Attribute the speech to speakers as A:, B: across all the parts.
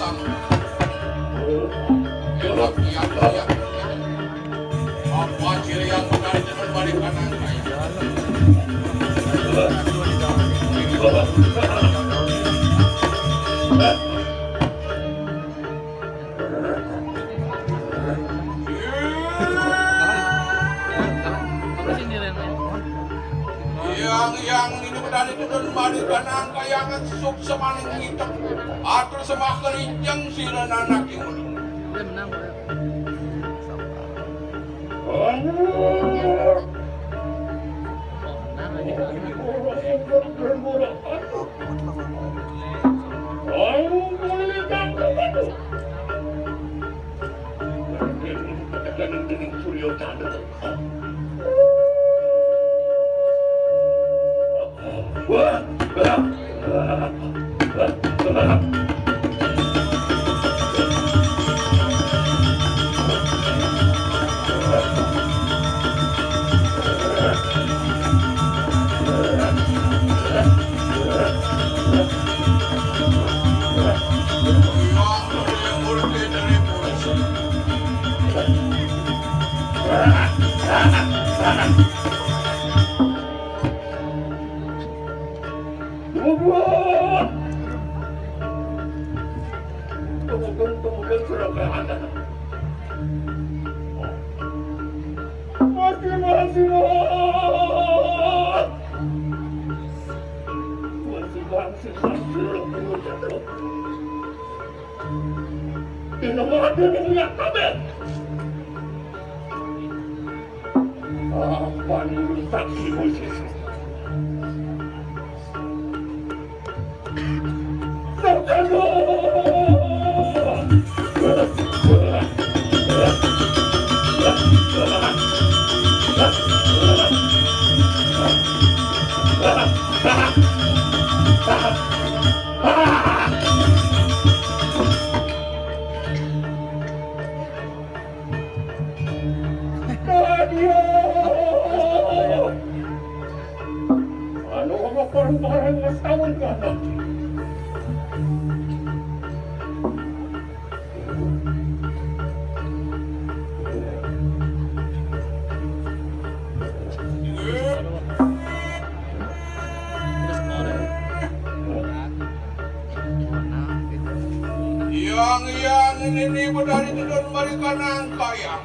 A: yang enak yang apa ciri yang menarik dengan balik kanan yang ini benar itu dan balik kanan kayangan suk semaning hitam atur semakin ijeng silan anak yang temukan sudah berada. Masih ini nomor dunia kabel. Apa ini saksi musik? Orang-orang yang setahun ke atas. Yang ini bedari tidak memberikan angka yang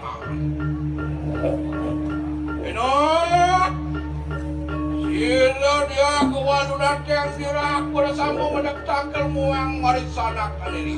A: sila dia kewalu datang sirak bersama mendekatkan muang marisana kaniri.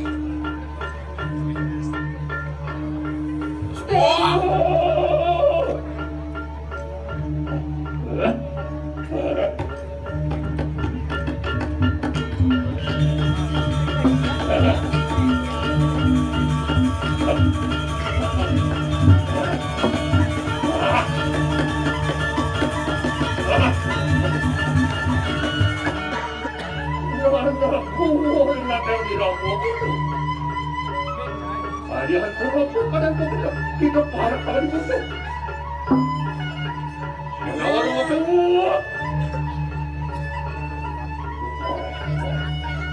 A: Kalian terlalu kadang kadang kita parah kalian itu.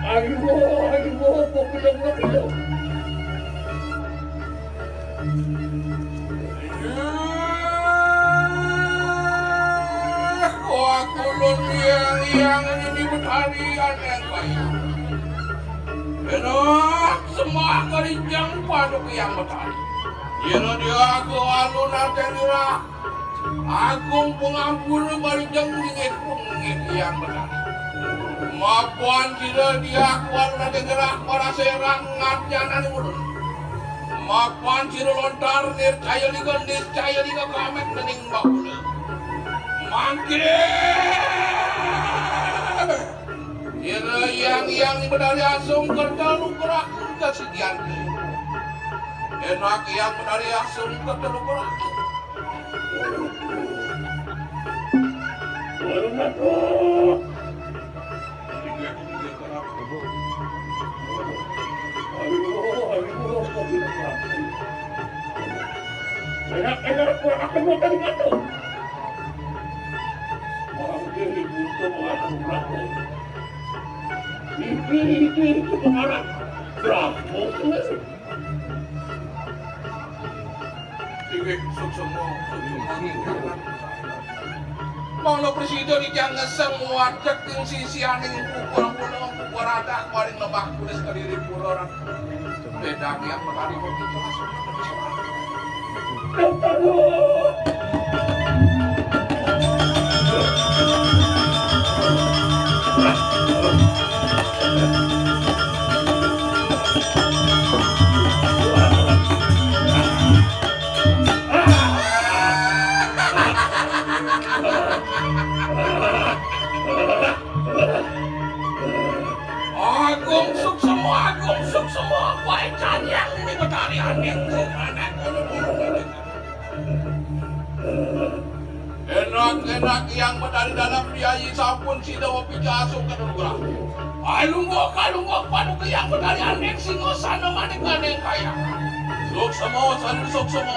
A: Ayo, pokoknya. Wah, kulun yang ini berharian yang kaya. Enak semua kerijang paduk yang bertali. Jika dia aku alun atendira, agung pengampun berijang dingin yang bertali. Mapuan jika dia aku alun atendira para serangan jangan mulun. Mapuan jika lontar nir caya ligondis caya liga kamet kening bakula. Mangkir. Yang berdari asum kerdalu kerak kesidian. Enak yang berdari asum kerdalu kerak. Enak akan mau tadi itu. Orang ini butuh mengatur. Itu pengarah.
B: Prabu.
A: Sige, suksemo. Mga presiden ijang semua cek yung sisianing pukurang-pulang pukurata kuaring lebak kulis kadiri puloran. Beda yang matari ko dito. Agung suksemo, waikan yang ini matari aning anak. Enak-enak yang medali dalam biayi sampun sidawa picaso kadulura. Kalunggok panu ke yang medali anek singosana manik aneng kaya. Suksemo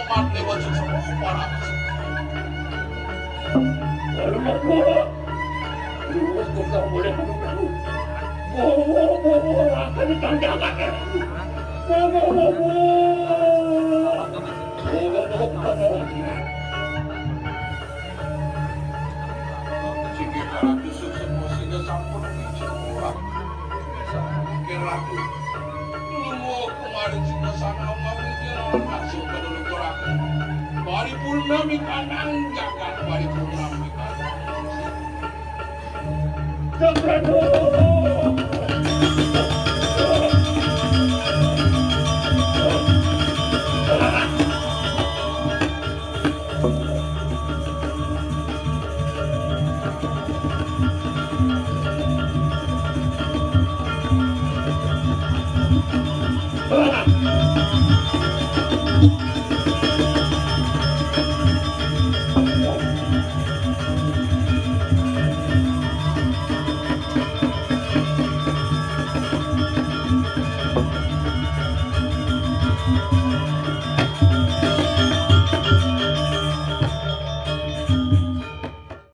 A: mat lewat suksemo para
B: akan ditanggakan.
A: Paripurnami kanang jagat paripurnami kanang.
B: Prabu.